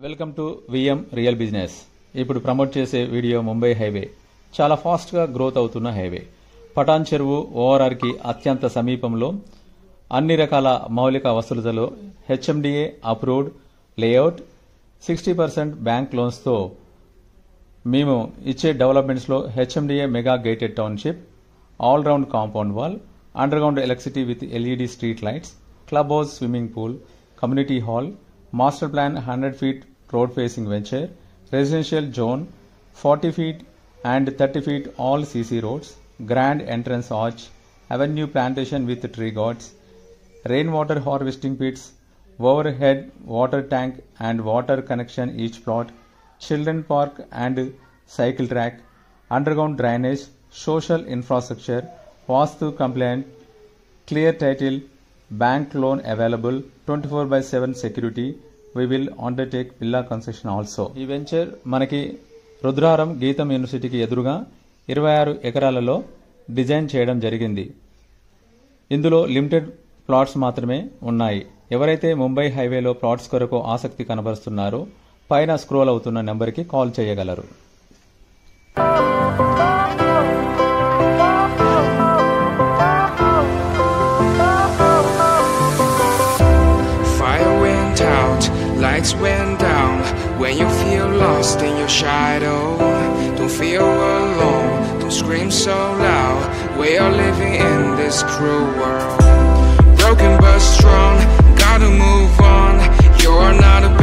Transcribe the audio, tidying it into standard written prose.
Welcome to VM real business. ఇప్పుడు promote చేసే video Mumbai highway. చాలా ఫాస్ట్గా గ్రోత్ అవుతున్న హైవే. పటాన్ చెరువు ఓఆర్ఆర్కి అత్యంత సమీపంలో అన్ని రకాల మౌలిక వసతులతో హెచ్ఎండిఏ అప్రూవ్డ్ లేఅవుట్, 60% బ్యాంక్ లోన్స్తో మేము ఇచ్చే డెవలప్మెంట్స్లో HMDA mega gated township, all round compound wall, underground electricity with LED street lights, club house, swimming pool, community hall, master plan 100 feet road facing venture, residential zone 40 feet and 30 feet all CC roads, grand entrance arch, avenue plantation with tree gods, rainwater harvesting pits, overhead water tank and water connection each plot, children park and cycle track, underground drainage, social infrastructure, Vastu compliant, clear title, bank loan available, 24/7 security. We will undertake villa construction also. ఈ venture మనకి రుద్రారం గీతం యూనివర్సిటీకి ఎదురుగా 26 ఎకరాలలో design చేయడం జరిగింది. ఇందులో limited plots మాత్రమే ఉన్నాయి. ఎవరైతే ముంబై హైవేలో ప్లాట్స్ కొరకు ఆసక్తి కనబరుస్తున్నారో పైన స్క్రోల్ అవుతున్న నెంబర్కి కాల్ చేయగలరు. Lights went down when you feel lost in your shadow. Don't feel alone, don't scream so loud. We are living in this cruel world. Broken but strong, gotta move on. You're not a